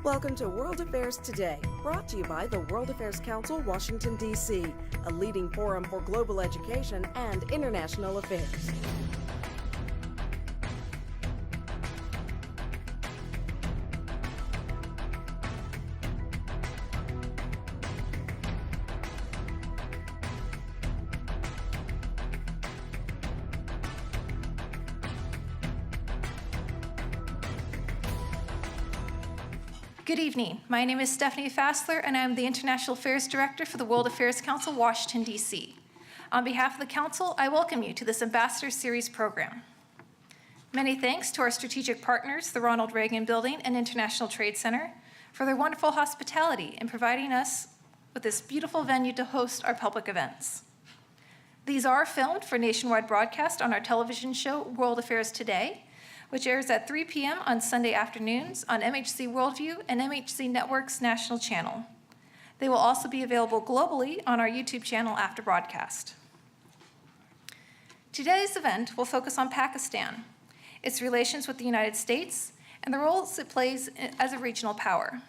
Welcome to World Affairs Today, brought to you by the World Affairs Council, Washington, D.C., a leading forum for global education and international affairs. Good evening. My name is Stephanie Fassler, and I am the International Affairs Director for the World Affairs Council, Washington, D.C. On behalf of the Council, I welcome you to this Ambassador Series program. Many thanks to our strategic partners, the Ronald Reagan Building and International Trade Center, for their wonderful hospitality in providing us with this beautiful venue to host our public events. These are filmed for nationwide broadcast on our television show, World Affairs Today, which airs at 3 p.m. on Sunday afternoons on MHC Worldview and MHC Network's national channel. They will also be available globally on our YouTube channel after broadcast. Today's event will focus on Pakistan, its relations with the United States, and the roles it plays as a regional power.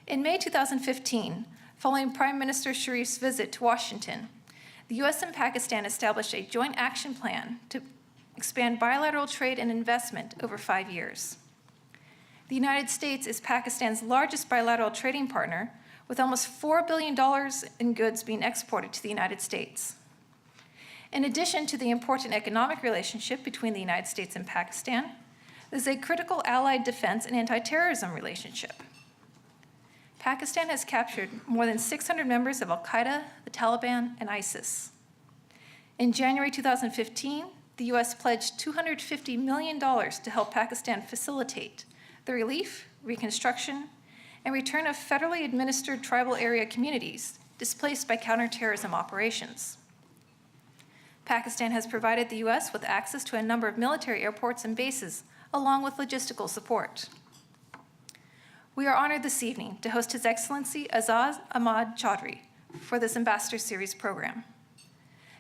In May 2015, following Prime Minister Sharif's visit to Washington, the U.S. and Pakistan established a joint action plan to expand bilateral trade and investment over 5 years. The United States is Pakistan's largest bilateral trading partner, with almost $4 billion in goods being exported to the United States. In addition to the important economic relationship between the United States and Pakistan, there's a critical allied defense and anti-terrorism relationship. Pakistan has captured more than 600 members of Al-Qaeda, the Taliban, and ISIS. In January 2015, the U.S. pledged $250 million to help Pakistan facilitate the relief, reconstruction, and return of federally administered tribal area communities displaced by counterterrorism operations. Pakistan has provided the U.S. with access to a number of military airports and bases, along with logistical support. We are honored this evening to host His Excellency Aizaz Ahmad Chaudhry for this Ambassador Series program.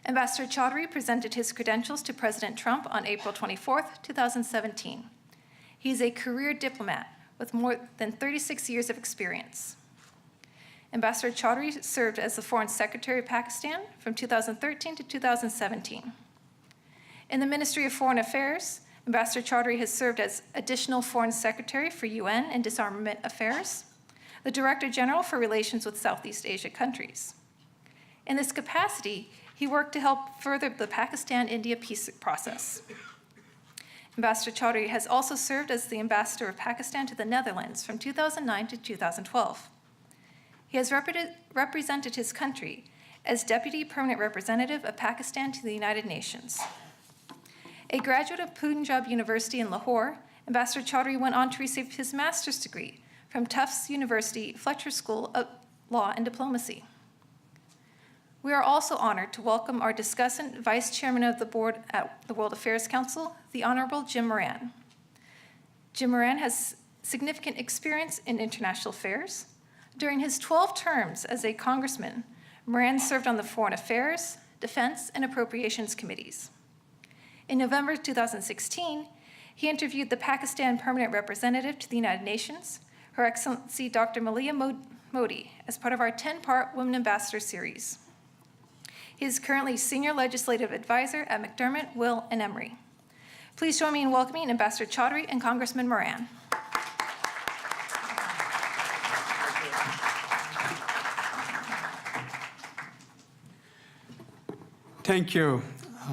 Ambassador Chaudhry presented his credentials to President Trump on April 24, 2017. He is a career diplomat with more than 36 years of experience. Ambassador Chaudhry served as the Foreign Secretary of Pakistan from 2013 to 2017. In the Ministry of Foreign Affairs, Ambassador Chaudhry has served as Additional Foreign Secretary for UN and Disarmament Affairs, the Director General for Relations with Southeast Asia countries. In this capacity, he worked to help further the Pakistan-India peace process. Ambassador Chaudhry has also served as the Ambassador of Pakistan to the Netherlands from 2009 to 2012. He has represented his country as Deputy Permanent Representative of Pakistan to the United Nations. A graduate of Punjab University in Lahore, Ambassador Chaudhry went on to receive his master's degree from Tufts University Fletcher School of Law and Diplomacy. We are also honored to welcome our discussant, Vice Chairman of the Board at the World Affairs Council, the Honorable Jim Moran. Jim Moran has significant experience in international affairs. During his 12 terms as a congressman, Moran served on the Foreign Affairs, Defense, and Appropriations Committees. In November 2016, he interviewed the Pakistan Permanent Representative to the United Nations, Her Excellency Dr. Malia Modi, as part of our 10-part Women Ambassador series. He is currently Senior Legislative Advisor at McDermott, Will, and Emery. Please join me in welcoming Ambassador Chaudhry and Congressman Moran. Thank you.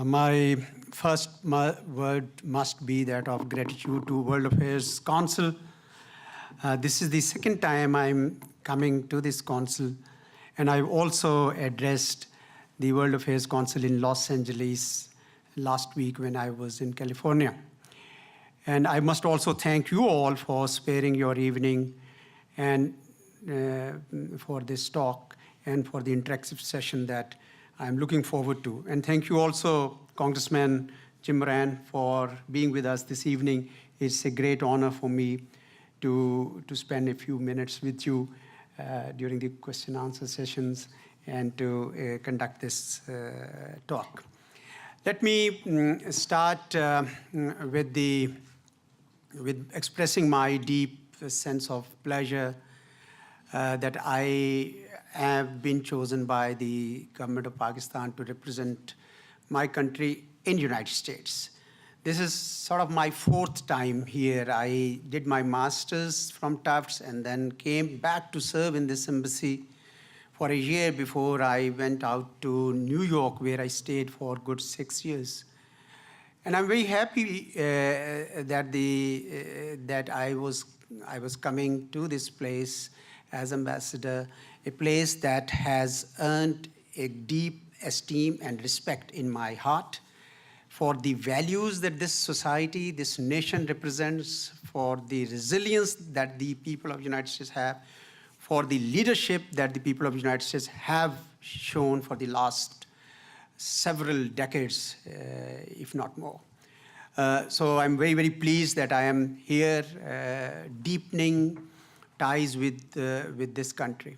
My first word must be that of gratitude to World Affairs Council. This is the second time I'm coming to this council, and I've also addressed the World Affairs Council in Los Angeles last week when I was in California. And I must also thank you all for sparing your evening and for this talk and for the interactive session that I'm looking forward to. And thank you also, Congressman Jim Moran, for being with us this evening. It's a great honor for me to spend a few minutes with you during the question and answer sessions and to conduct this talk. Let me start with expressing my deep a sense of pleasure that I have been chosen by the government of Pakistan to represent my country in the United States. This is sort of my fourth time here. I did my master's from Tufts and then came back to serve in this embassy for a year before I went out to New York, where I stayed for a good 6 years. And I'm very happy that I was coming to this place as ambassador, a place that has earned a deep esteem and respect in my heart for the values that this society, this nation represents, for the resilience that the people of the United States have, for the leadership that the people of the United States have shown for the last several decades, if not more. So I'm very, very pleased that I am here deepening ties with this country.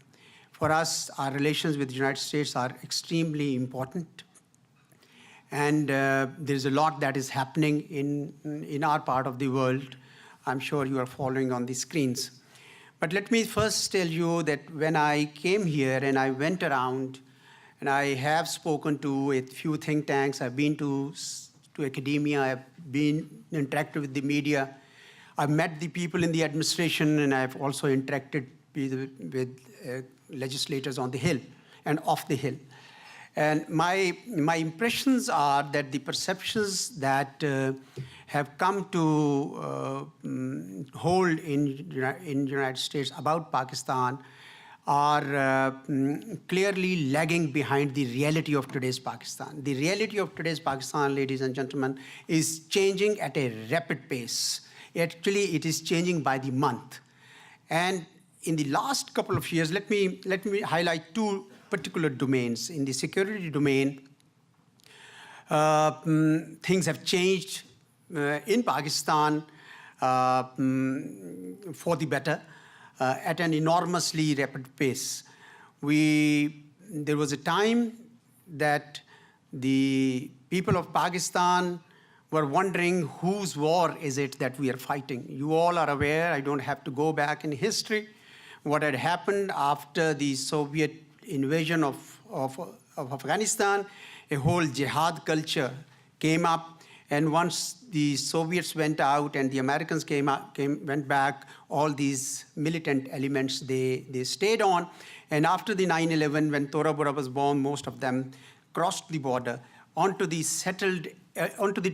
For us, our relations with the United States are extremely important. And there's a lot that is happening in our part of the world. I'm sure you are following on the screens. But let me first tell you that when I came here and I went around, and I have spoken to a few think tanks, I've been to academia, I've been interacted with the media, I've met the people in the administration, and I've also interacted with legislators on the Hill and off the Hill. And my impressions are that the perceptions that have come to hold in the United States about Pakistan are clearly lagging behind the reality of today's Pakistan. The reality of today's Pakistan, ladies and gentlemen, is changing at a rapid pace. Actually, it is changing by the month. And in the last couple of years, let me highlight two particular domains. In the security domain, things have changed in Pakistan for the better at an enormously rapid pace. There was a time that the people of Pakistan were wondering whose war is it that we are fighting. You all are aware, I don't have to go back in history, what had happened after the Soviet invasion of Afghanistan. A whole jihad culture came up, and once the Soviets went out and the Americans went back, all these militant elements, they stayed on. And after the 9/11, when Tora Bora was born, most of them crossed the border onto the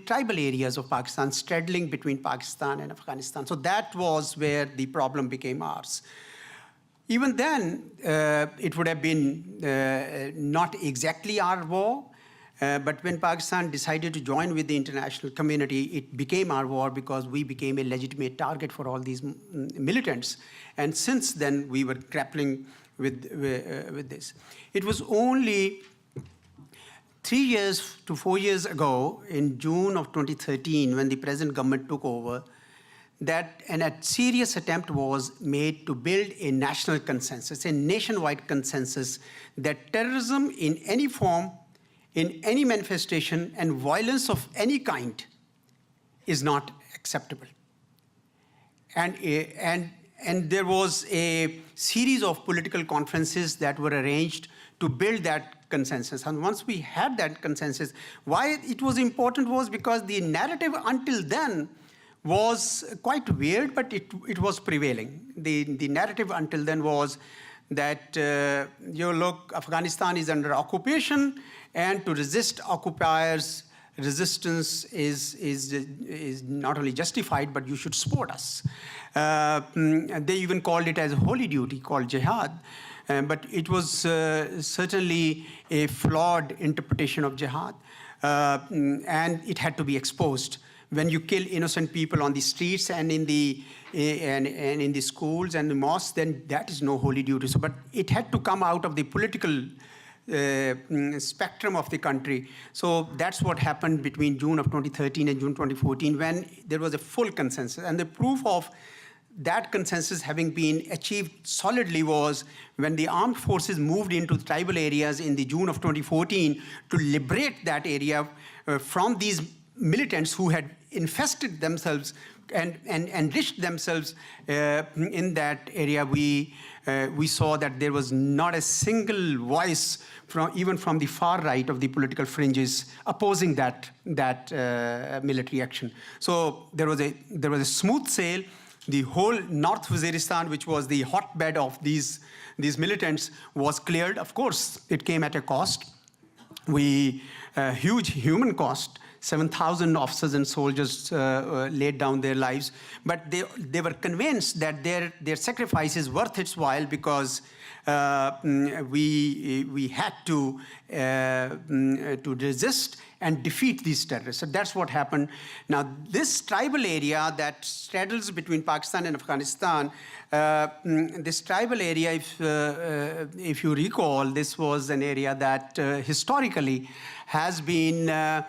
tribal areas of Pakistan, straddling between Pakistan and Afghanistan. So that was where the problem became ours. Even then, it would have been not exactly our war, but when Pakistan decided to join with the international community, it became our war because we became a legitimate target for all these militants. And since then, we were grappling with this. It was only 3 years to 4 years ago, in June of 2013, when the present government took over, that a serious attempt was made to build a national consensus, a nationwide consensus, that terrorism in any form, in any manifestation, and violence of any kind is not acceptable. And there was a series of political conferences that were arranged to build that consensus. And once we had that consensus, why it was important was because the narrative until then was quite weird, but it was prevailing. The narrative until then was that, look, Afghanistan is under occupation, and to resist occupiers, resistance is not only justified, but you should support us. They even called it as a holy duty, called jihad. But it was certainly a flawed interpretation of jihad, and it had to be exposed. When you kill innocent people on the streets and in the schools and the mosques, then that is no holy duty. So, but it had to come out of the political spectrum of the country. So that's what happened between June of 2013 and June 2014, when there was a full consensus. And the proof of that consensus having been achieved solidly was when the armed forces moved into the tribal areas in the June of 2014 to liberate that area from these militants who had infested themselves and enriched themselves in that area, we saw that there was not a single voice even from the far right of the political fringes opposing that military action. So there was a smooth sail. The whole North Waziristan, which was the hotbed of these militants, was cleared. Of course, it came at a cost. Huge human cost. 7,000 officers and soldiers laid down their lives, but they were convinced that their sacrifice is worth its while, because we had to resist and defeat these terrorists. So that's what happened. Now, this tribal area that straddles between Pakistan and Afghanistan, this tribal area, if you recall, this was an area that historically has been an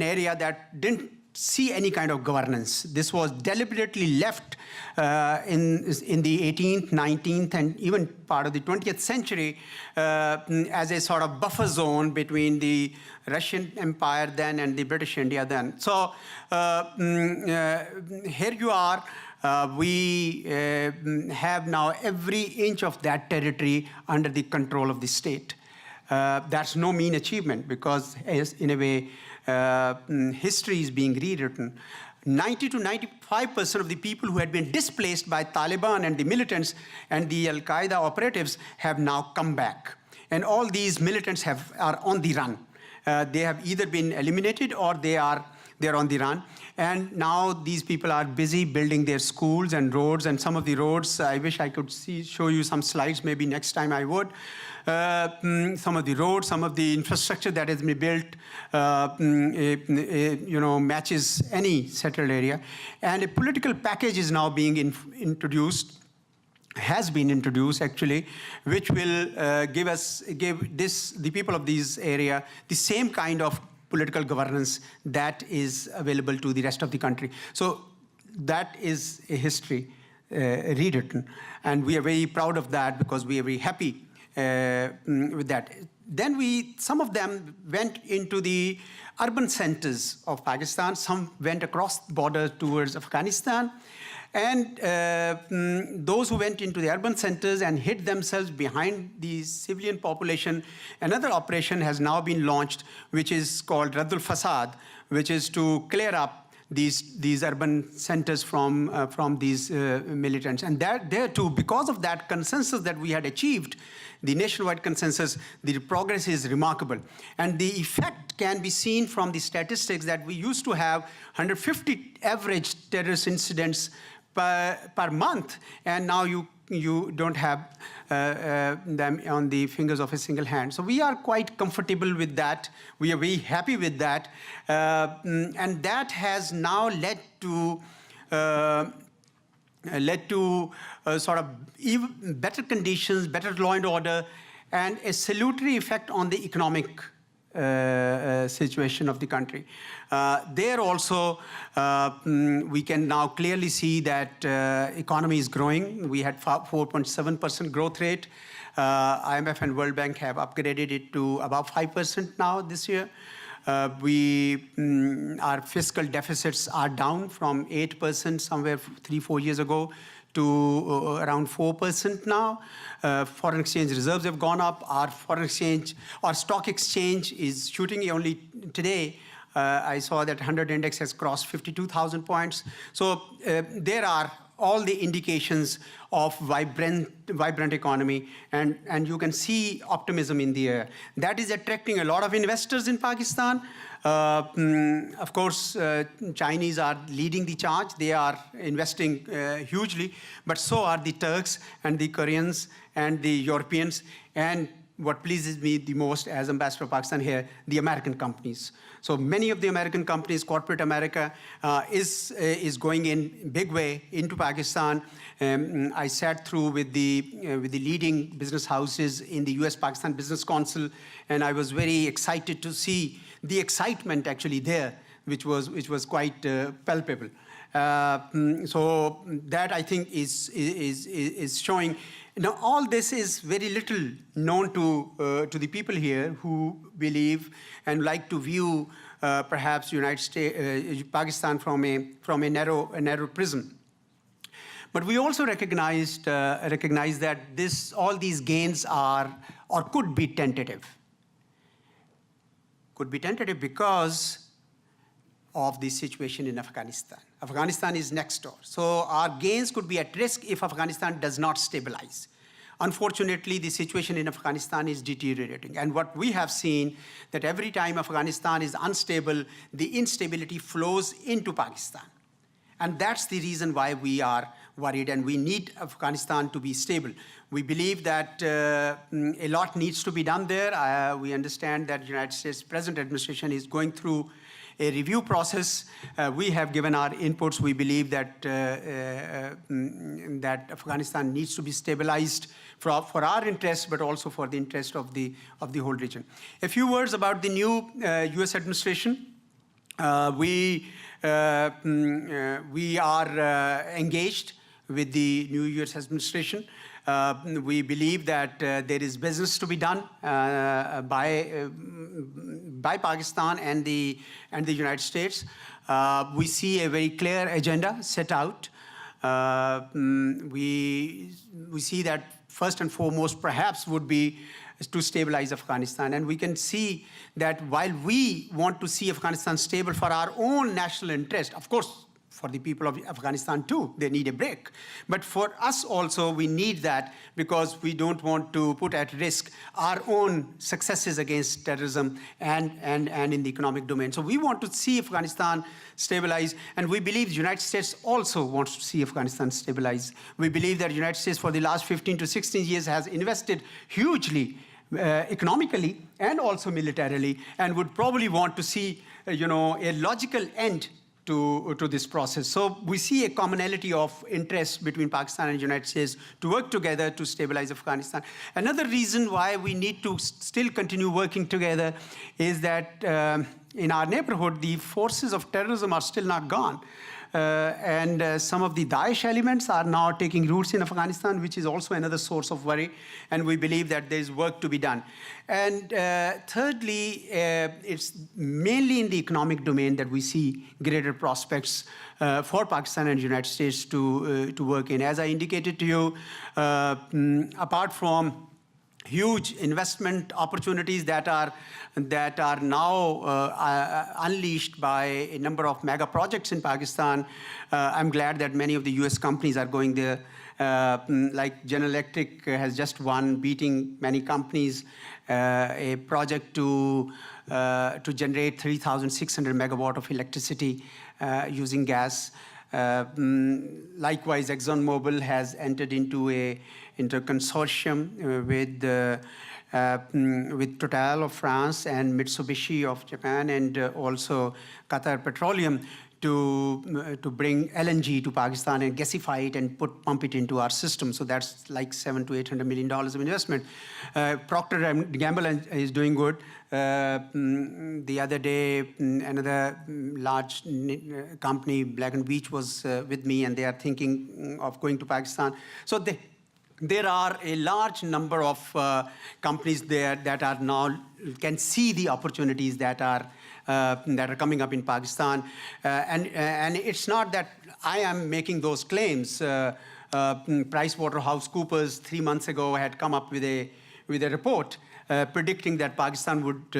area that didn't see any kind of governance. This was deliberately left in the 18th, 19th, and even part of the 20th century as a sort of buffer zone between the Russian Empire then and the British India then. So here you are. We have now every inch of that territory under the control of the state. That's no mean achievement, because in a way, history is being rewritten. 90 to 95% of the people who had been displaced by Taliban and the militants and the Al-Qaeda operatives have now come back. And all these militants are on the run. They have either been eliminated or they're on the run. And now these people are busy building their schools and roads, and some of the roads, I wish I could show you some slides, maybe next time I would. Some of the roads, some of the infrastructure that has been built, matches any settled area. And a political package is now being has been introduced actually, which will give the people of this area the same kind of political governance that is available to the rest of the country. So that is a history rewritten, and we are very proud of that, because we are very happy with that. Then some of them went into the urban centers of Pakistan, some went across the border towards Afghanistan, and those who went into the urban centers and hid themselves behind the civilian population, another operation has now been launched, which is called Raddul Fasad, which is to clear up these urban centers from these militants. And there too, because of that consensus that we had achieved, the nationwide consensus, the progress is remarkable. And the effect can be seen from the statistics that we used to have 150 average terrorist incidents per month, and now you don't have them on the fingers of a single hand. So we are quite comfortable with that. We are very happy with that. And that has now led to sort of even better conditions, better law and order, and a salutary effect on the economic situation of the country. There also, we can now clearly see that economy is growing. We had 4.7% growth rate. IMF and World Bank have upgraded it to about 5% now this year. Our fiscal deficits are down from 8% somewhere 3-4 years ago to around 4% now. Foreign exchange reserves have gone up. Our stock exchange is shooting. Only today, I saw that 100 index has crossed 52,000 points. So there are all the indications of vibrant economy, and you can see optimism in the air. That is attracting a lot of investors in Pakistan. Of course, Chinese are leading the charge. They are investing hugely, but so are the Turks and the Koreans and the Europeans. And what pleases me the most as Ambassador of Pakistan here, the American companies. So many of the American companies, corporate America, is going in big way into Pakistan. I sat through with the leading business houses in the U.S.-Pakistan Business Council, and I was very excited to see the excitement actually there, which was quite palpable. So that, I think, is showing. Now, all this is very little known to the people here who believe and like to view perhaps United States, Pakistan from a narrow prism. But we also recognize that all these gains are or could be tentative. Could be tentative because of the situation in Afghanistan. Afghanistan is next door. So our gains could be at risk if Afghanistan does not stabilize. Unfortunately, the situation in Afghanistan is deteriorating. And what we have seen, that every time Afghanistan is unstable, the instability flows into Pakistan. And that's the reason why we are worried, and we need Afghanistan to be stable. We believe that a lot needs to be done there. We understand that the United States present administration is going through a review process. We have given our inputs. We believe that that Afghanistan needs to be stabilized for our interests, but also for the interest of the whole region. A few words about the new U.S. administration. We are engaged with the new U.S. administration. We believe that there is business to be done by Pakistan and the United States. We see a very clear agenda set out. We see that first and foremost perhaps would be to stabilize Afghanistan. And we can see that while we want to see Afghanistan stable for our own national interest, of course, for the people of Afghanistan too, they need a break. But for us also, we need that because we don't want to put at risk our own successes against terrorism and in the economic domain. So we want to see Afghanistan stabilize, and we believe the United States also wants to see Afghanistan stabilize. We believe that the United States for the last 15 to 16 years has invested hugely economically and also militarily, and would probably want to see a logical end to this process. So we see a commonality of interest between Pakistan and the United States to work together to stabilize Afghanistan. Another reason why we need to still continue working together is that in our neighborhood, the forces of terrorism are still not gone. And some of the Daesh elements are now taking roots in Afghanistan, which is also another source of worry. And we believe that there's work to be done. And thirdly, it's mainly in the economic domain that we see greater prospects for Pakistan and the United States to work in. As I indicated to you, apart from huge investment opportunities that are now unleashed by a number of mega projects in Pakistan. I'm glad that many of the US companies are going there. Like General Electric has just won, beating many companies, a project to generate 3,600 megawatt of electricity using gas. Likewise, ExxonMobil has entered into a consortium with Total of France and Mitsubishi of Japan, and also Qatar Petroleum to bring LNG to Pakistan and gasify it and pump it into our system. So that's like $700 to $800 million of investment. Procter & Gamble is doing good. The other day, another large company, Black & Veatch, was with me, and they are thinking of going to Pakistan. So there are a large number of companies there that are now can see the opportunities that are coming up in Pakistan, and it's not that I am making those claims. PricewaterhouseCoopers 3 months ago had come up with a report predicting that Pakistan would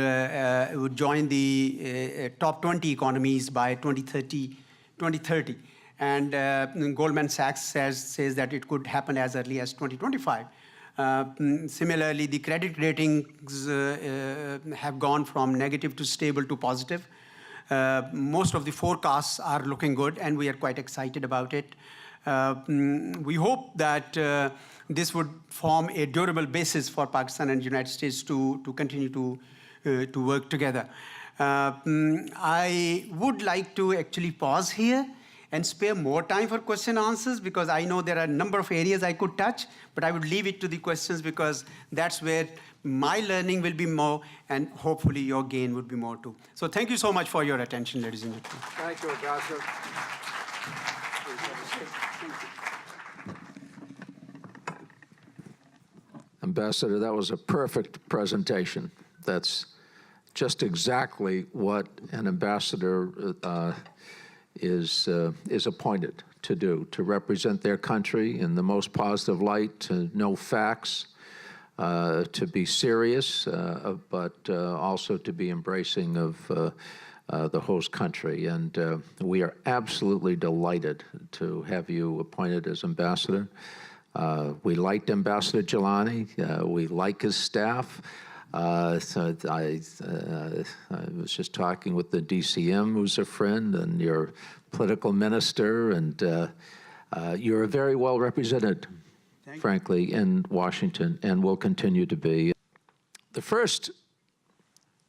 join the top 20 economies by 2030. And Goldman Sachs says that it could happen as early as 2025. Similarly, the credit ratings have gone from negative to stable to positive. Most of the forecasts are looking good, and we are quite excited about it. We hope that this would form a durable basis for Pakistan and the United States to continue to work together. I would like to actually pause here and spare more time for question and answers, because I know there are a number of areas I could touch, but I would leave it to the questions because that's where my learning will be more, and hopefully your gain would be more too. So thank you so much for your attention, ladies and gentlemen. Thank you, Ambassador. Ambassador, that was a perfect presentation. That's just exactly what an ambassador is appointed to do, to represent their country in the most positive light, to know facts, to be serious, but also to be embracing of the host country. And we are absolutely delighted to have you appointed as ambassador. We liked Ambassador Gilani. We like his staff. So I was just talking with the DCM, who's a friend, and your political minister, and you're very well represented, frankly, in Washington, and will continue to be. The first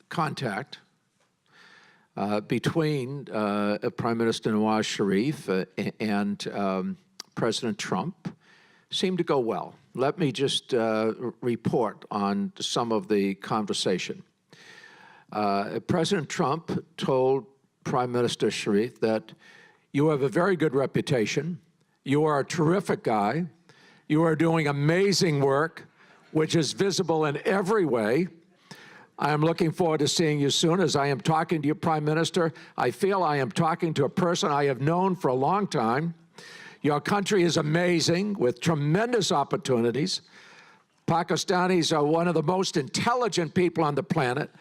contact between Prime Minister Nawaz Sharif and President Trump seemed to go well. Let me just report on some of the conversation. President Trump told Prime Minister Sharif that you have a very good reputation, you are a terrific guy, you are doing amazing work, which is visible in every way. I am looking forward to seeing you soon. As I am talking to you, Prime Minister, I feel I am talking to a person I have known for a long time. Your country is amazing, with tremendous opportunities. Pakistanis are one of the most intelligent people on the planet.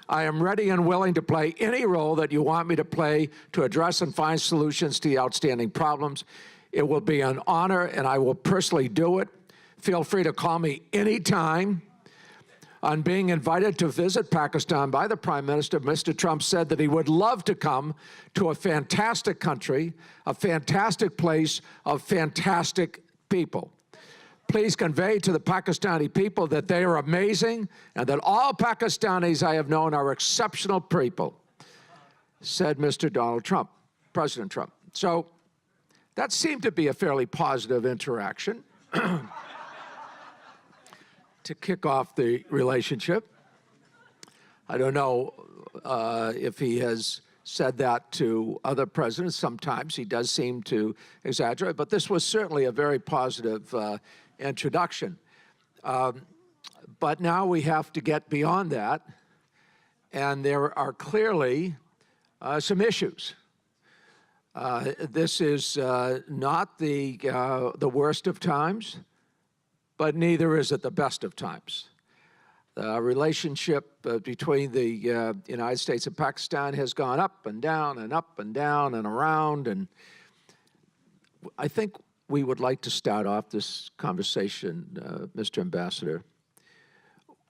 I am ready and willing to play any role that you want me to play to address and find solutions to the outstanding problems. It will be an honor, and I will personally do it. Feel free to call me anytime. On being invited to visit Pakistan by the Prime Minister, Mr. Trump said that he would love to come to a fantastic country, a fantastic place of fantastic people. Please convey to the Pakistani people that they are amazing and that all Pakistanis I have known are exceptional people, said Mr. Donald Trump, President Trump. So that seemed to be a fairly positive interaction to kick off the relationship. I don't know if he has said that to other presidents. Sometimes he does seem to exaggerate, but this was certainly a very positive introduction. But now we have to get beyond that, and there are clearly some issues. This is not the worst of times, but neither is it the best of times. The relationship between the United States and Pakistan has gone up and down and up and down and around, and I think we would like to start off this conversation, Mr. Ambassador,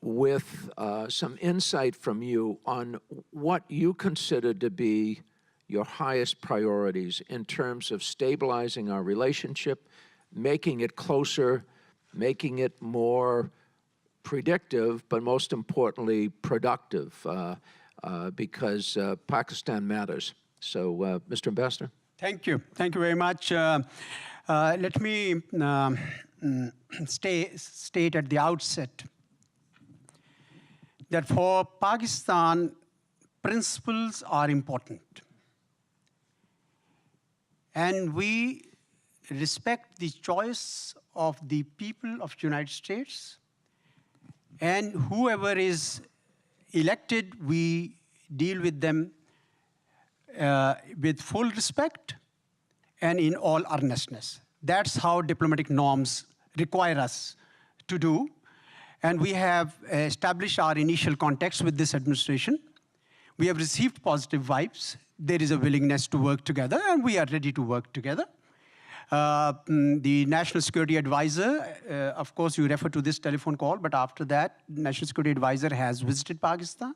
with some insight from you on what you consider to be your highest priorities in terms of stabilizing our relationship, making it closer, making it more predictive, but most importantly, productive, because Pakistan matters. So, Mr. Ambassador. Thank you. Thank you very much. Let me state at the outset that for Pakistan, principles are important. And we respect the choice of the people of the United States, and whoever is elected, we deal with them with full respect and in all earnestness. That's how diplomatic norms require us to do. And we have established our initial contacts with this administration. We have received positive vibes. There is a willingness to work together, and we are ready to work together. The National Security Advisor, of course, you refer to this telephone call, but after that, National Security Advisor has visited Pakistan.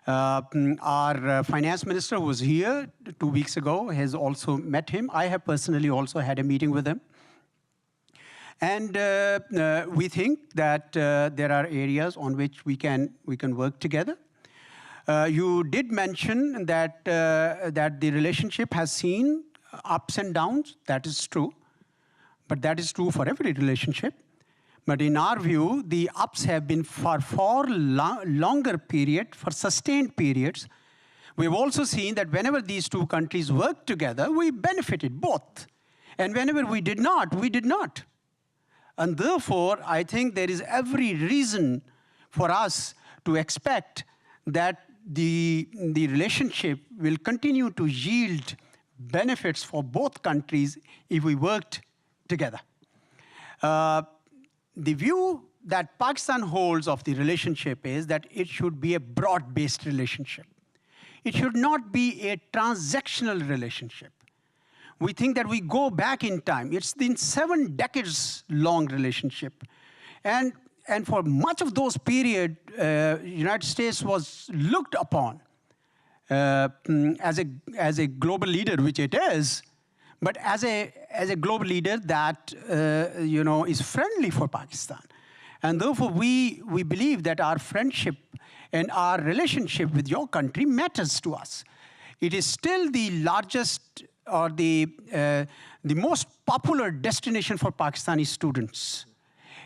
Our finance minister was here 2 weeks ago, has also met him. I have personally also had a meeting with him. And we think that there are areas on which we can work together. You did mention that that the relationship has seen ups and downs. That is true. But that is true for every relationship. But in our view, the ups have been for far longer period, for sustained periods. We've also seen that whenever these two countries worked together, we benefited both. And whenever we did not, we did not. And therefore, I think there is every reason for us to expect that the relationship will continue to yield benefits for both countries if we worked together. The view that Pakistan holds of the relationship is that it should be a broad-based relationship. It should not be a transactional relationship. We think that we go back in time. It's been 7 decades long relationship. And for much of those period, United States was looked upon as a global leader, which it is, but as a global leader that is friendly for Pakistan. And therefore, we believe that our friendship and our relationship with your country matters to us. It is still the largest or the most popular destination for Pakistani students.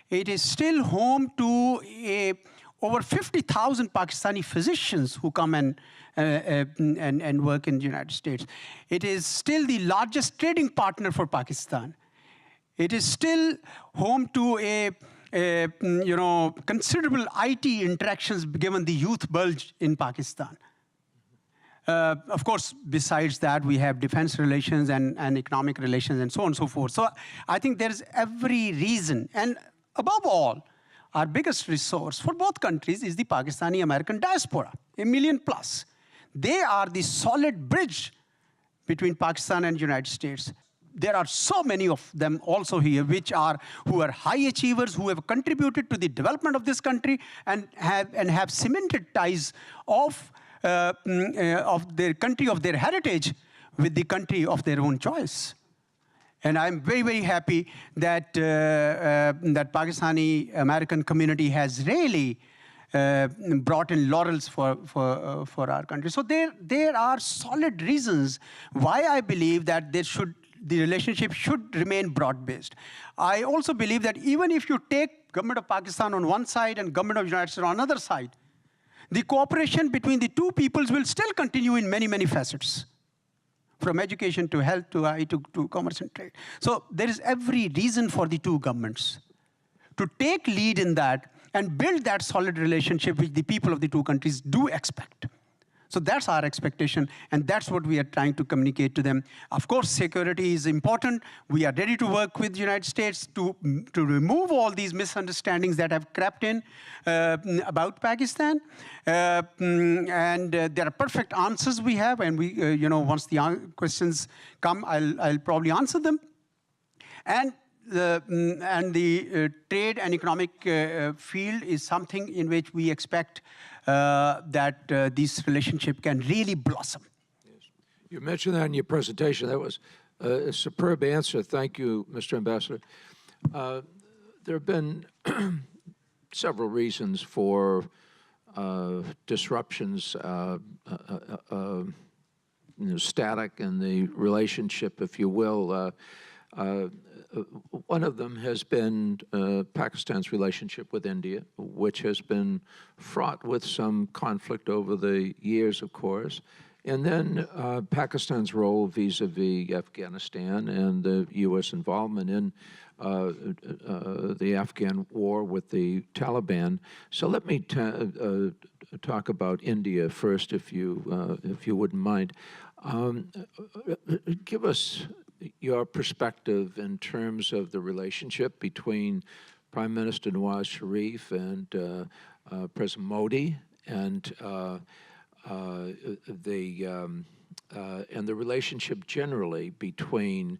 It is still home to over 50,000 Pakistani physicians who come and work in the United States. It is still the largest trading partner for Pakistan. It is still home to considerable IT interactions given the youth bulge in Pakistan. Of course, besides that, we have defense relations and economic relations and so on and so forth. So I think there's every reason. And above all, our biggest resource for both countries is the Pakistani-American diaspora, 1 million plus. They are the solid bridge between Pakistan and the United States. There are so many of them also here who are high achievers, who have contributed to the development of this country and have cemented ties of their country, of their heritage, with the country of their own choice. And I'm very, very happy that that Pakistani-American community has really brought in laurels for our country. So there are solid reasons why I believe that the relationship should remain broad-based. I also believe that even if you take government of Pakistan on one side and government of the United States on another side, the cooperation between the two peoples will still continue in many, many facets, from education to health to IT to commerce and trade. So there is every reason for the two governments to take lead in that and build that solid relationship which the people of the two countries do expect. So that's our expectation, and that's what we are trying to communicate to them. Of course, security is important. We are ready to work with the United States to remove all these misunderstandings that have crept in about Pakistan. And there are perfect answers we have, and we, once the questions come, I'll probably answer them. And the trade and economic field is something in which we expect that this relationship can really blossom. Yes. You mentioned that in your presentation. That was a superb answer. Thank you, Mr. Ambassador. There have been several reasons for disruptions, static in the relationship, if you will. One of them has been Pakistan's relationship with India, which has been fraught with some conflict over the years, of course. And then Pakistan's role vis-a-vis Afghanistan and the U.S. involvement in the Afghan war with the Taliban. So let me talk about India first, if you wouldn't mind. Give us your perspective in terms of the relationship between Prime Minister Nawaz Sharif and President Modi, and the relationship generally between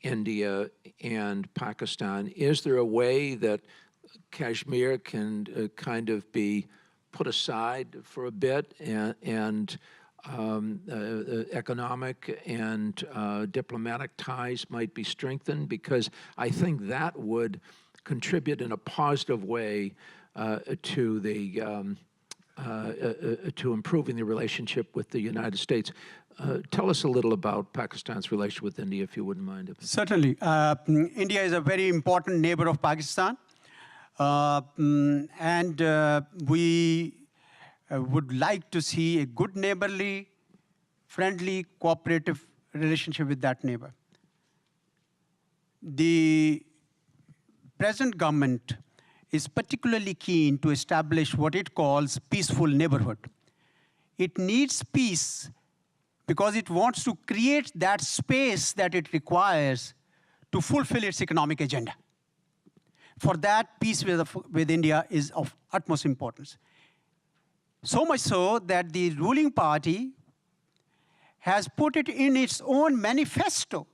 India and Pakistan. Is there a way that Kashmir can kind of be put aside for a bit and economic and diplomatic ties might be strengthened? Because I think that would contribute in a positive way to improving the relationship with the United States. Tell us a little about Pakistan's relationship with India, if you wouldn't mind. Certainly. India is a very important neighbor of Pakistan. And we would like to see a good neighborly, friendly, cooperative relationship with that neighbor. The present government is particularly keen to establish what it calls peaceful neighborhood. It needs peace because it wants to create that space that it requires to fulfill its economic agenda. For that, peace with India is of utmost importance. So much so that the ruling party has put it in its own manifesto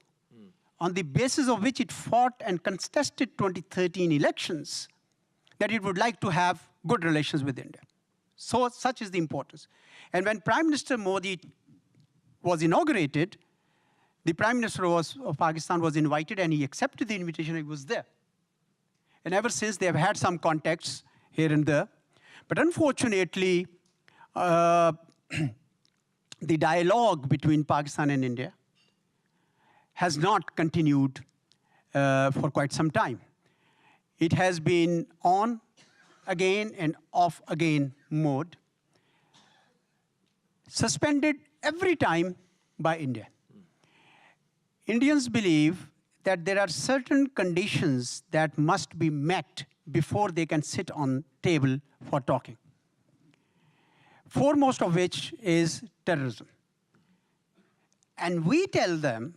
on the basis of which it fought and contested 2013 elections, that it would like to have good relations with India. So such is the importance. And when Prime Minister Modi was inaugurated, the Prime Minister of Pakistan was invited and he accepted the invitation, he was there. And ever since, they have had some contacts here and there. But unfortunately, the dialogue between Pakistan and India has not continued for quite some time. It has been on again and off again mode, suspended every time by India. Indians believe that there are certain conditions that must be met before they can sit on table for talking. Foremost of which is terrorism. And we tell them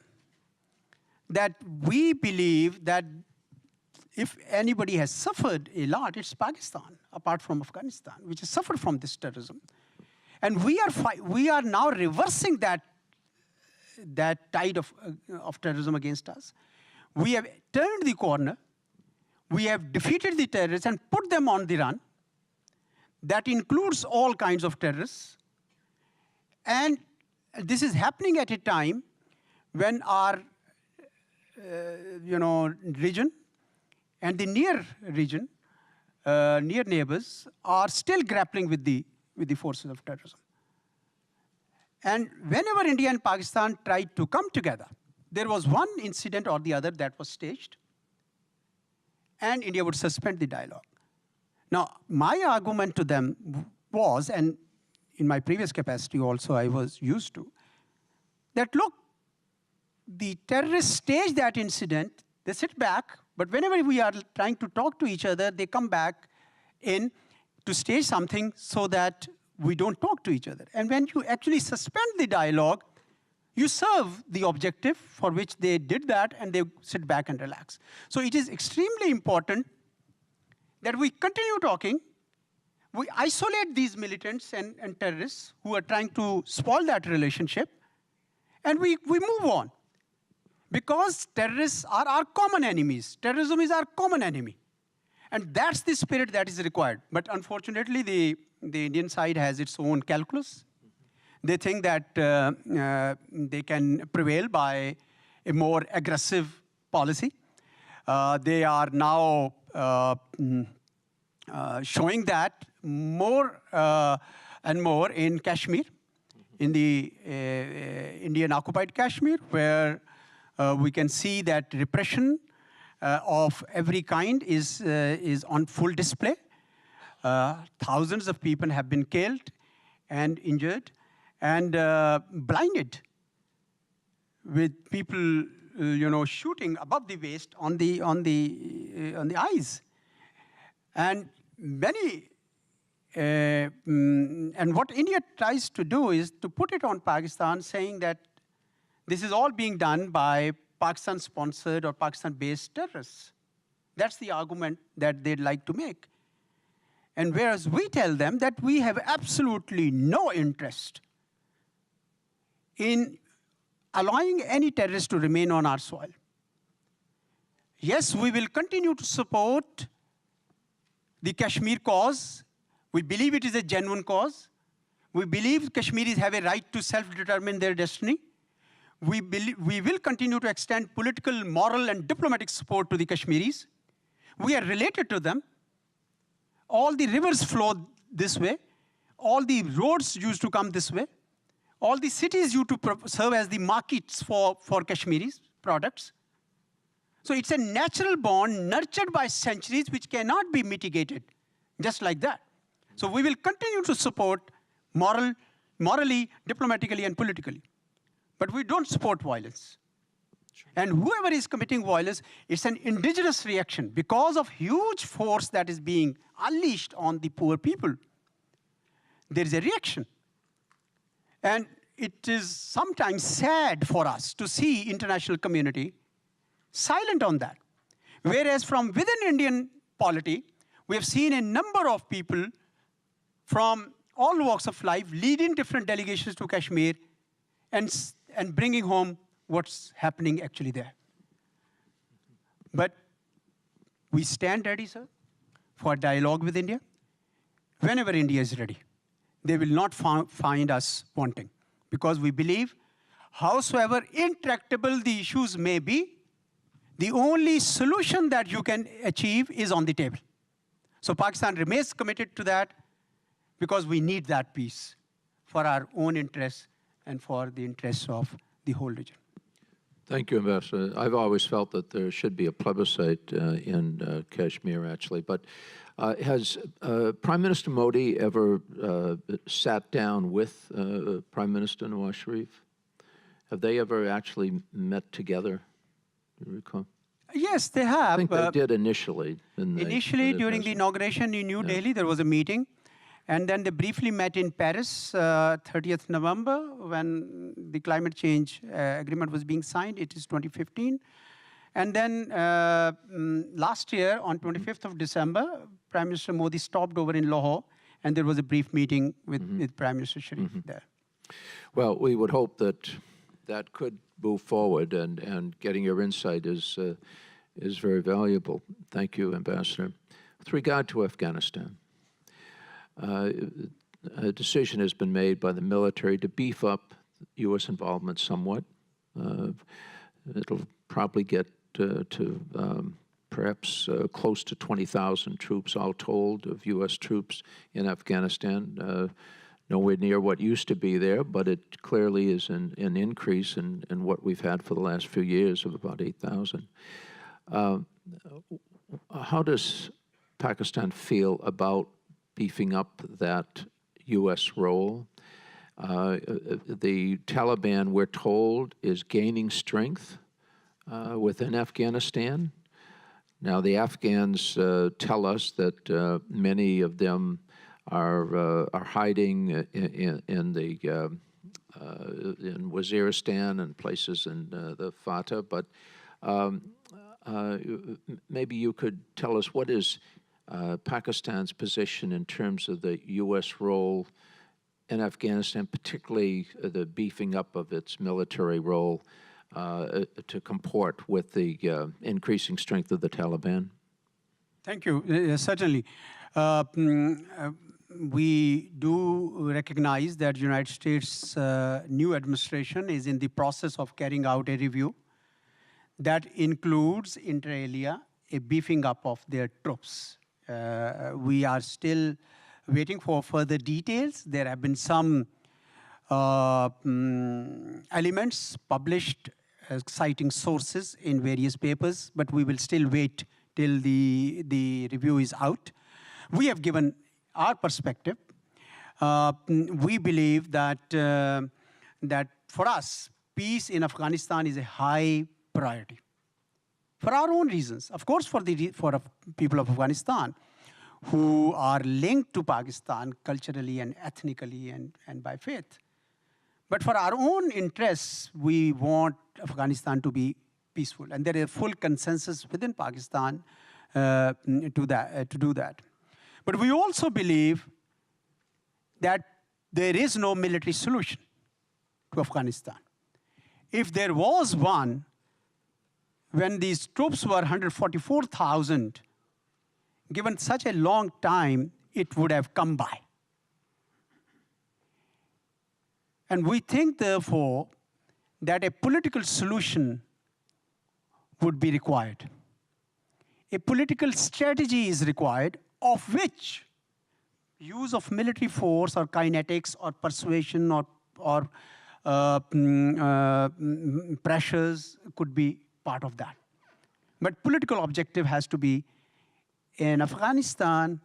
that we believe that if anybody has suffered a lot, it's Pakistan, apart from Afghanistan, which has suffered from this terrorism. And we are now reversing that tide of terrorism against us. We have turned the corner. We have defeated the terrorists and put them on the run. That includes all kinds of terrorists. And this is happening at a time when our region and the near region, near neighbors, are still grappling with the forces of terrorism. And whenever India and Pakistan tried to come together, there was one incident or the other that was staged, and India would suspend the dialogue. Now, my argument to them was, and in my previous capacity also I was used to, that look, the terrorists stage that incident, they sit back, but whenever we are trying to talk to each other, they come back in to stage something so that we don't talk to each other. And when you actually suspend the dialogue, you serve the objective for which they did that, and they sit back and relax. So it is extremely important that we continue talking. We isolate these militants and terrorists who are trying to spoil that relationship, and we move on. Because terrorists are our common enemies. Terrorism is our common enemy. And that's the spirit that is required. But unfortunately, the Indian side has its own calculus. They think that they can prevail by a more aggressive policy. They are now showing that more and more in Kashmir, in the Indian-occupied Kashmir, where we can see that repression of every kind is on full display. Thousands of people have been killed and injured and blinded, with people shooting above the waist on the eyes. And many and what India tries to do is to put it on Pakistan, saying that this is all being done by Pakistan-sponsored or Pakistan-based terrorists. That's the argument that they'd like to make. And whereas we tell them that we have absolutely no interest in allowing any terrorist to remain on our soil. Yes, we will continue to support the Kashmir cause. We believe it is a genuine cause. We believe Kashmiris have a right to self-determine their destiny. We will continue to extend political, moral, and diplomatic support to the Kashmiris. We are related to them. All the rivers flow this way. All the roads used to come this way. All the cities used to serve as the markets for Kashmiris products. So it's a natural bond nurtured by centuries which cannot be mitigated just like that. So we will continue to support morally, diplomatically, and politically. But we don't support violence. Sure. And whoever is committing violence, it's an indigenous reaction because of huge force that is being unleashed on the poor people. There is a reaction. And it is sometimes sad for us to see international community silent on that. Whereas from within Indian polity, we have seen a number of people from all walks of life leading different delegations to Kashmir and bringing home what's happening actually there. But we stand ready, sir, for dialogue with India whenever India is ready. They will not find us wanting, because we believe, howsoever intractable the issues may be, the only solution that you can achieve is on the table. So Pakistan remains committed to that, because we need that peace for our own interests and for the interests of the whole region. Thank you, Ambassador. I've always felt that there should be a plebiscite in Kashmir, actually. But has Prime Minister Modi ever sat down with Prime Minister Nawaz Sharif? Have they ever actually met together? Do you recall? Yes, they have. I think they did initially. Initially, during the inauguration in New Delhi, there was a meeting. And then they briefly met in Paris, 30th November, when the climate change agreement was being signed. It is 2015. And then last year, on 25th of December, Prime Minister Modi stopped over in Lahore, and there was a brief meeting with Prime Minister Sharif there. Well, we would hope that that could move forward, and getting your insight is very valuable. Thank you, Ambassador. With regard to Afghanistan, a decision has been made by the military to beef up U.S. involvement somewhat. It'll probably get to perhaps close to 20,000 troops, all told, of U.S. troops in Afghanistan. Nowhere near what used to be there, but it clearly is an increase in what we've had for the last few years of about 8,000. How does Pakistan feel about beefing up that U.S. role? The Taliban, we're told, is gaining strength within Afghanistan. Now, the Afghans tell us that many of them are hiding in Waziristan and places in the Fatah, but maybe you could tell us what is Pakistan's position in terms of the U.S. role in Afghanistan, particularly the beefing up of its military role to comport with the increasing strength of the Taliban? Thank you. Certainly. We do recognize that the United States' new administration is in the process of carrying out a review that includes, inter alia, a beefing up of their troops. We are still waiting for further details. There have been some elements published citing sources in various papers, but we will still wait till the review is out. We have given our perspective. We believe that that for us, peace in Afghanistan is a high priority. For our own reasons, of course, for people of Afghanistan who are linked to Pakistan culturally and ethnically and by faith. But for our own interests, we want Afghanistan to be peaceful. And there is a full consensus within Pakistan to do that. But we also believe that there is no military solution to Afghanistan. If there was one, when these troops were 144,000, given such a long time, it would have come by. And we think, therefore, that a political solution would be required. A political strategy is required, of which use of military force or kinetics or persuasion or pressures could be part of that. But political objective has to be an Afghanistan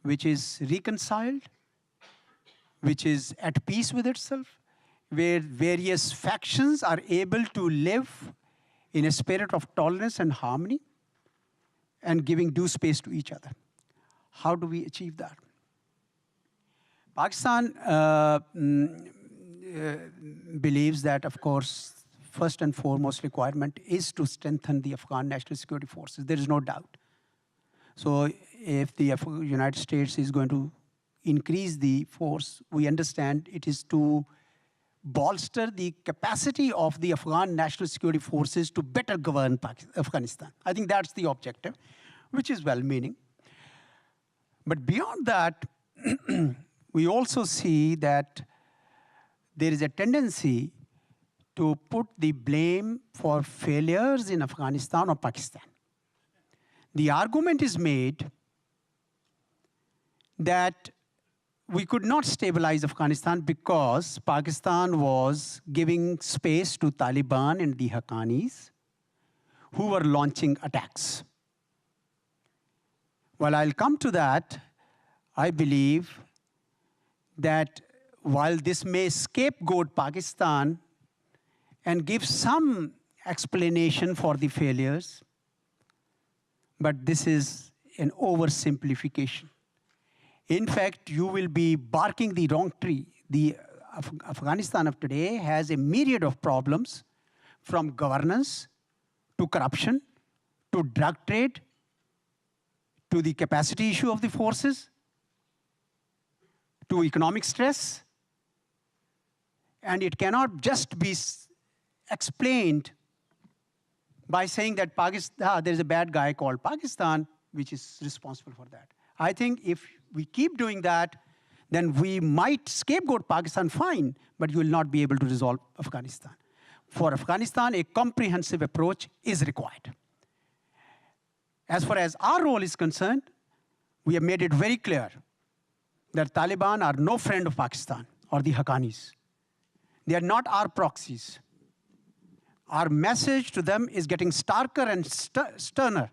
which is reconciled, which is at peace with itself, where various factions are able to live in a spirit of tolerance and harmony and giving due space to each other. How do we achieve that? Pakistan believes that, of course, first and foremost requirement is to strengthen the Afghan national security forces. There is no doubt. So if the United States is going to increase the force, we understand it is to bolster the capacity of the Afghan national security forces to better govern Afghanistan. I think that's the objective, which is well-meaning. But beyond that, we also see that there is a tendency to put the blame for failures in Afghanistan on Pakistan. The argument is made that we could not stabilize Afghanistan because Pakistan was giving space to Taliban and the Haqqanis who were launching attacks. Well, I'll come to that. I believe that while this may scapegoat Pakistan and give some explanation for the failures, but this is an oversimplification. In fact, you will be barking the wrong tree. The Afghanistan of today has a myriad of problems, from governance to corruption to drug trade to the capacity issue of the forces to economic stress. And it cannot just be explained by saying that Pakistan, there is a bad guy called Pakistan which is responsible for that. I think if we keep doing that, then we might scapegoat Pakistan, fine, but you will not be able to resolve Afghanistan. For Afghanistan, a comprehensive approach is required. As far as our role is concerned, we have made it very clear that Taliban are no friend of Pakistan or the Haqqanis. They are not our proxies. Our message to them is getting starker and sterner,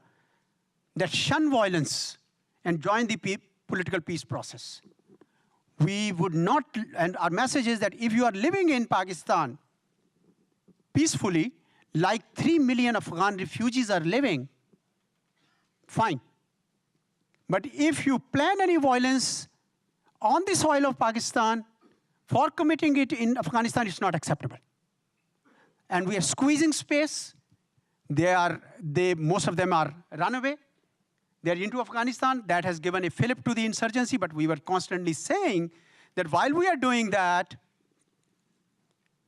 that shun violence and join the political peace process. We would not, and our message is that if you are living in Pakistan peacefully, like 3 million Afghan refugees are living, fine. But if you plan any violence on the soil of Pakistan for committing it in Afghanistan, it's not acceptable. And we are squeezing space. Most of them are runaway. They're into Afghanistan. That has given a fillip to the insurgency, but we were constantly saying that while we are doing that,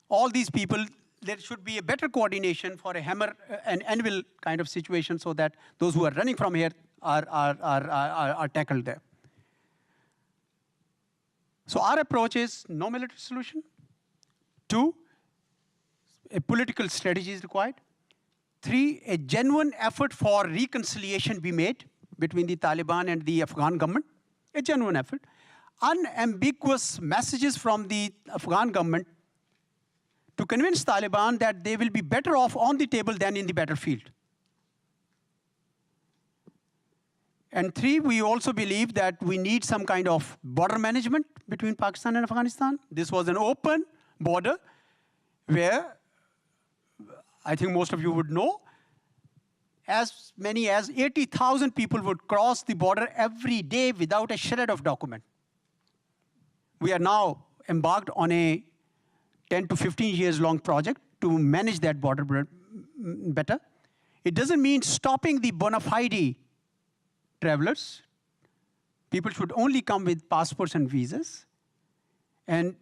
all these people, there should be a better coordination for a hammer and anvil kind of situation so that those who are running from here are tackled there. So our approach is no military solution. 2, a political strategy is required. 3, a genuine effort for reconciliation be made between the Taliban and the Afghan government, a genuine effort. Unambiguous messages from the Afghan government to convince Taliban that they will be better off on the table than in the battlefield. And 3, we also believe that we need some kind of border management between Pakistan and Afghanistan. This was an open border where I think most of you would know, as many as 80,000 people would cross the border every day without a shred of document. We are now embarked on a 10 to 15 years long project to manage that border better. It doesn't mean stopping the bona fide travelers. People should only come with passports and visas. And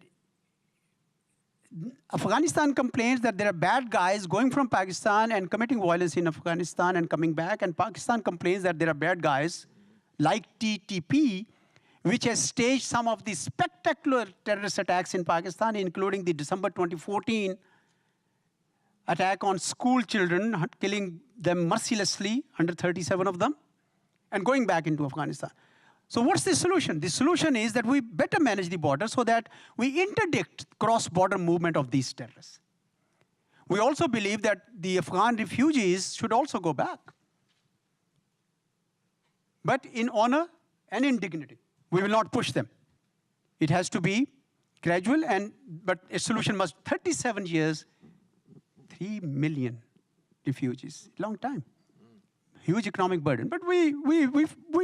Afghanistan complains that there are bad guys going from Pakistan and committing violence in Afghanistan and coming back. And Pakistan complains that there are bad guys like TTP, which has staged some of the spectacular terrorist attacks in Pakistan, including the December 2014 attack on school children, killing them mercilessly, 137 of them, and going back into Afghanistan. So what's the solution? The solution is that we better manage the border so that we interdict cross-border movement of these terrorists. We also believe that the Afghan refugees should also go back, but in honor and in dignity. We will not push them. It has to be gradual, but a solution must, 37 years, 3 million refugees, long time. Huge economic burden, but we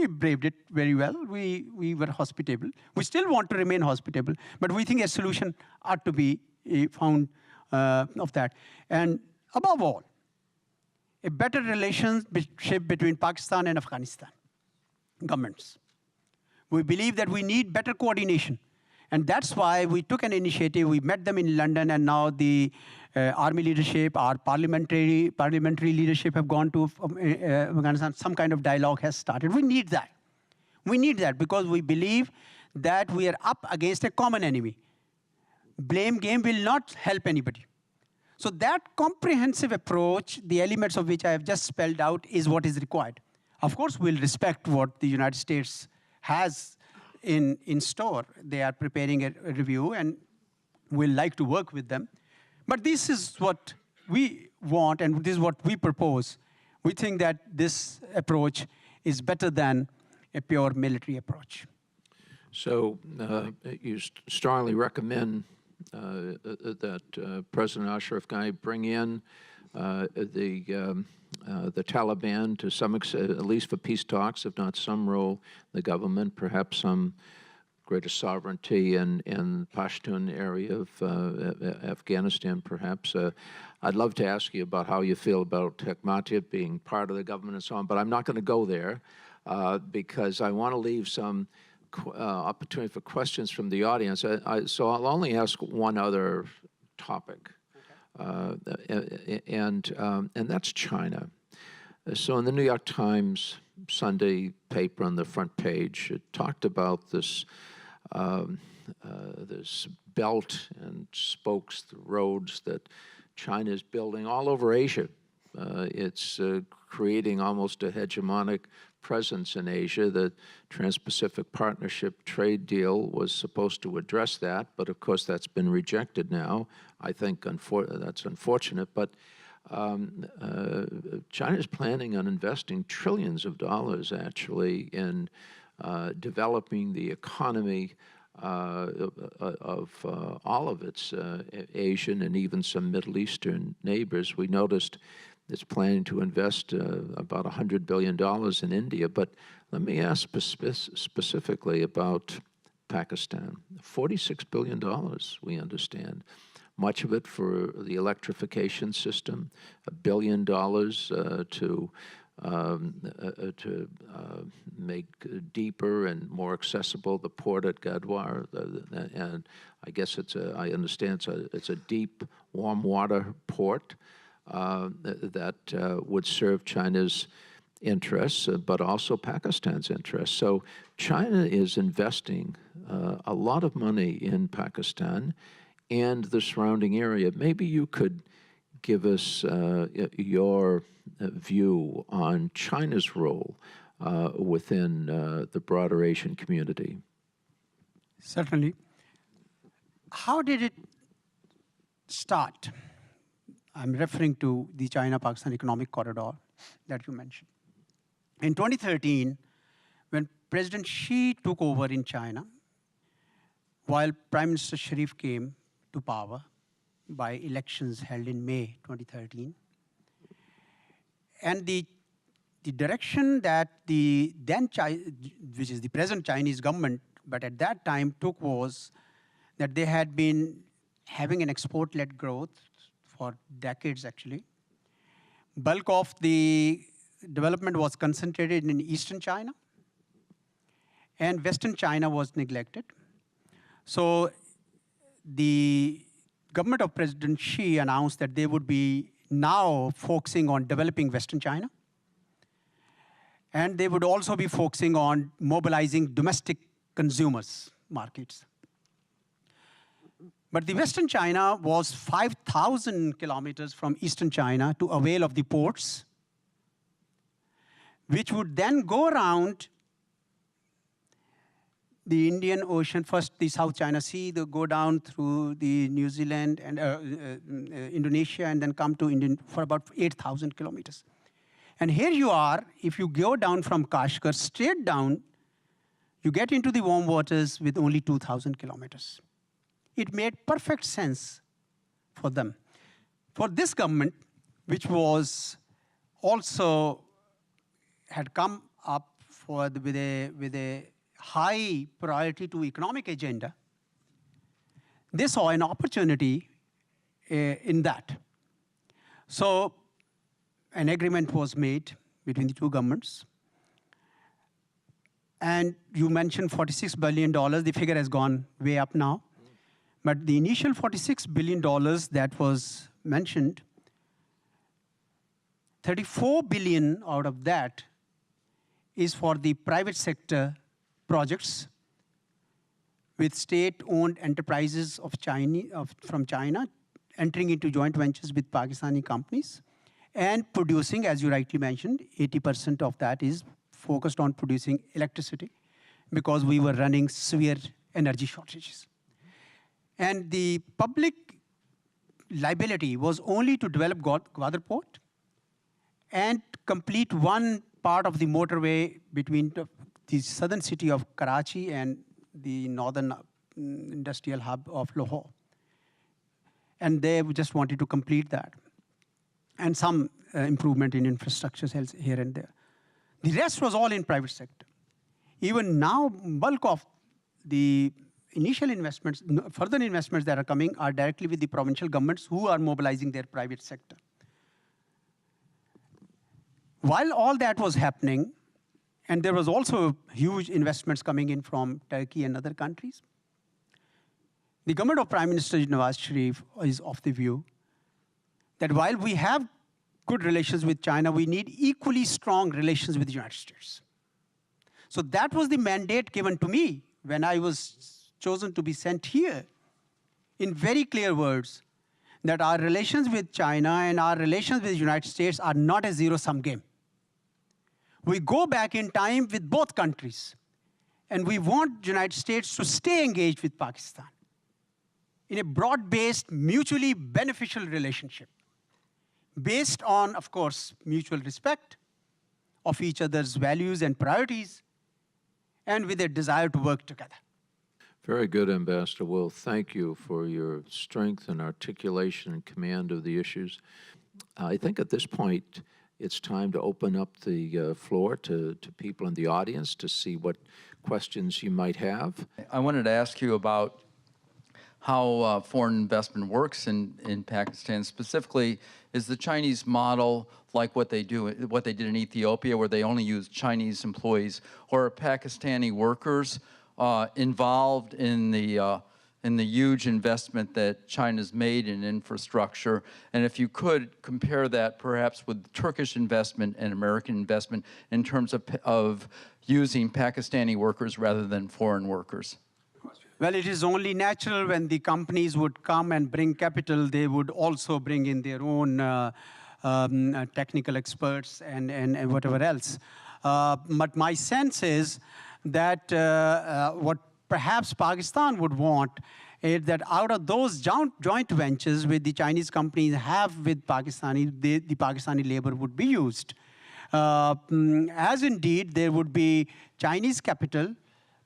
braved it very well. We were hospitable. We still want to remain hospitable, but we think a solution ought to be found of that. And above all, a better relationship between Pakistan and Afghanistan governments. We believe that we need better coordination. And that's why we took an initiative. We met them in London, and now the army leadership, our parliamentary leadership have gone to Afghanistan. Some kind of dialogue has started. We need that. We need that because we believe that we are up against a common enemy. Blame game will not help anybody. So that comprehensive approach, the elements of which I have just spelled out, is what is required. Of course, we'll respect what the United States has in store. They are preparing a review, and we'll like to work with them. But this is what we want, and this is what we propose. We think that this approach is better than a pure military approach. So you strongly recommend that President Ashraf Ghani bring in the Taliban to some extent, at least for peace talks, if not some role in the government, perhaps some greater sovereignty in Pashtun area of Afghanistan, perhaps. I'd love to ask you about how you feel about Hekmatyar being part of the government and so on, but I'm not going to go there because I want to leave some opportunity for questions from the audience. So I'll only ask one other topic. And that's China. So in the New York Times Sunday paper on the front page, it talked about this this belt and spokes, the roads that China is building all over Asia. It's creating almost a hegemonic presence in Asia. The Trans-Pacific Partnership trade deal was supposed to address that, but of course that's been rejected now. I think that's unfortunate, but China is planning on investing trillions of dollars actually in developing the economy of all of its Asian and even some Middle Eastern neighbors. We noticed it's planning to invest about $100 billion in India. But let me ask specifically about Pakistan. $46 billion, we understand. Much of it for the electrification system, $1 billion to make deeper and more accessible the port at Gadwar, and I guess I understand it's a deep, warm water port that would serve China's interests, but also Pakistan's interests. So China is investing a lot of money in Pakistan and the surrounding area. Maybe you could give us your view on China's role within the broader Asian community. Certainly. How did it start? I'm referring to the China-Pakistan Economic Corridor that you mentioned. In 2013, when President Xi took over in China, while Prime Minister Sharif came to power by elections held in May 2013, and the direction that the then which is the present Chinese government, but at that time took was that they had been having an export-led growth for decades, actually. Bulk of the development was concentrated in eastern China, and western China was neglected. So the government of President Xi announced that they would be now focusing on developing western China, and they would also be focusing on mobilizing domestic consumers markets. But the western China was 5,000 kilometers from eastern China to avail of the ports, which would then go around the Indian Ocean, first the South China Sea, they go down through the New Zealand and Indonesia, and then come to India for about 8,000 kilometers. And here you are, if you go down from Kashgar straight down, you get into the warm waters with only 2,000 kilometers. It made perfect sense for them. For this government, which was also had come up with a high priority to economic agenda, they saw an opportunity in that. So an agreement was made between the two governments. And you mentioned $46 billion. The figure has gone way up now. But the initial $46 billion that was mentioned, $34 billion out of that is for the private sector projects with state-owned enterprises from China entering into joint ventures with Pakistani companies and producing, as you rightly mentioned, 80% of that is focused on producing electricity because we were running severe energy shortages. And the public liability was only to develop Gwadar Port and complete one part of the motorway between the southern city of Karachi and the northern industrial hub of Lahore. And they just wanted to complete that. And some improvement in infrastructures here and there. The rest was all in private sector. Even now, bulk of the initial investments, further investments that are coming are directly with the provincial governments who are mobilizing their private sector. While all that was happening, and there was also huge investments coming in from Turkey and other countries, the government of Prime Minister Nawaz Sharif is of the view that while we have good relations with China, we need equally strong relations with the United States. So that was the mandate given to me when I was chosen to be sent here, in very clear words, that our relations with China and our relations with the United States are not a zero-sum game. We go back in time with both countries, and we want the United States to stay engaged with Pakistan in a broad-based, mutually beneficial relationship, based on, of course, mutual respect of each other's values and priorities, and with a desire to work together. Very good, Ambassador Will. Thank you for your strength and articulation and command of the issues. I think at this point, it's time to open up the floor to people in the audience to see what questions you might have. I wanted to ask you about how foreign investment works in Pakistan. Specifically, is the Chinese model like what they did in Ethiopia, where they only use Chinese employees, or are Pakistani workers involved in the huge investment that China's made in infrastructure? And if you could compare that perhaps with Turkish investment and American investment in terms of using Pakistani workers rather than foreign workers. Well, it is only natural when the companies would come and bring capital, they would also bring in their own technical experts and whatever else. But my sense is that what perhaps Pakistan would want is that out of those joint ventures with the Chinese companies have with Pakistani, the Pakistani labor would be used. As indeed, there would be Chinese capital,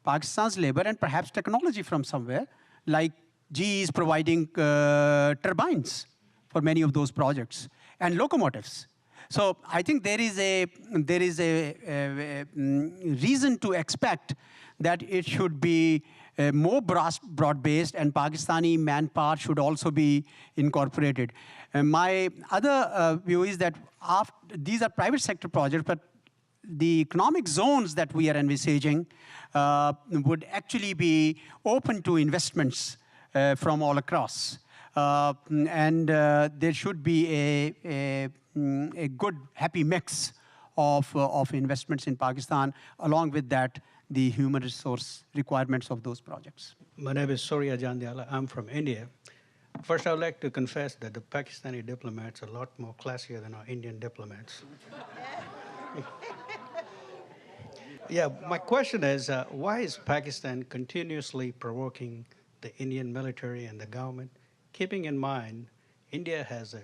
Pakistan's labor, and perhaps technology from somewhere, like GE is providing turbines for many of those projects, and locomotives. So I think there is a reason to expect that it should be more broad-based, and Pakistani manpower should also be incorporated. And my other view is that these are private sector projects, but the economic zones that we are envisaging would actually be open to investments from all across. And there should be a good, happy mix of investments in Pakistan. Along with that, the human resource requirements of those projects. My name is Surya Jandiala. I'm from India. First, I would like to confess that the Pakistani diplomats are a lot more classier than our Indian diplomats. Yeah, my question is, why is Pakistan continuously provoking the Indian military and the government, keeping in mind India has a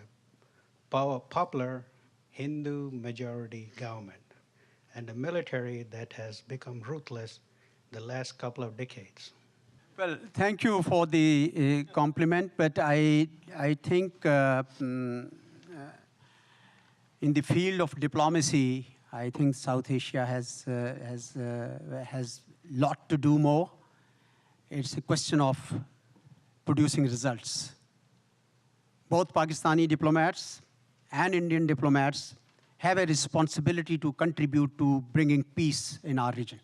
popular Hindu majority government and a military that has become ruthless the last couple of decades? Well, thank you for the compliment, but I think in the field of diplomacy, I think South Asia has lot to do more. It's a question of producing results. both Pakistani diplomats and Indian diplomats have a responsibility to contribute to bringing peace in our region.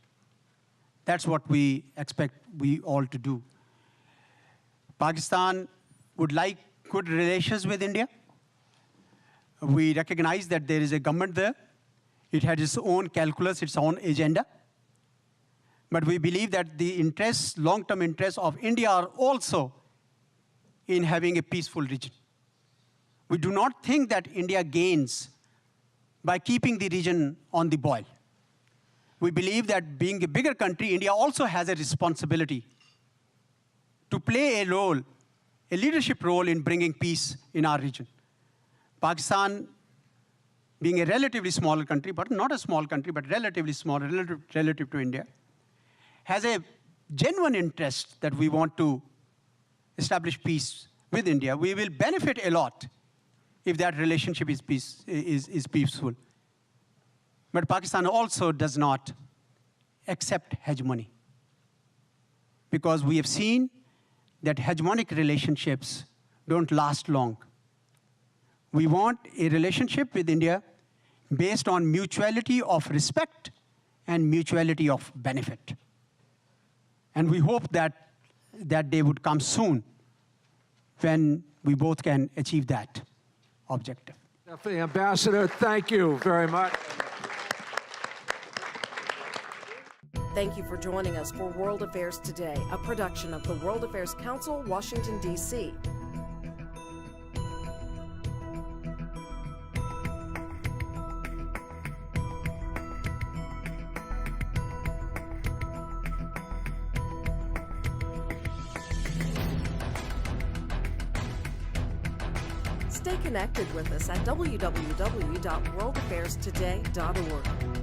That's what we expect we all to do. Pakistan would like good relations with India. We recognize that there is a government there. It has its own calculus, its own agenda. But we believe that the interests, long-term interests of India are also in having a peaceful region. We do not think that India gains by keeping the region on the boil. We believe that being a bigger country, India also has a responsibility to play a role, a leadership role in bringing peace in our region. Pakistan, being a relatively smaller country, but not a small country, but relatively small relative to India, has a genuine interest that we want to establish peace with India. We will benefit a lot if that relationship is peaceful. But Pakistan also does not accept hegemony, because we have seen that hegemonic relationships don't last long. We want a relationship with India based on mutuality of respect and mutuality of benefit. And we hope that that day would come soon when we both can achieve that objective. Definitely, Ambassador, thank you very much. Thank you for joining us for World Affairs Today, a production of the World Affairs Council, Washington, D.C. Stay connected with us at www.worldaffairstoday.org.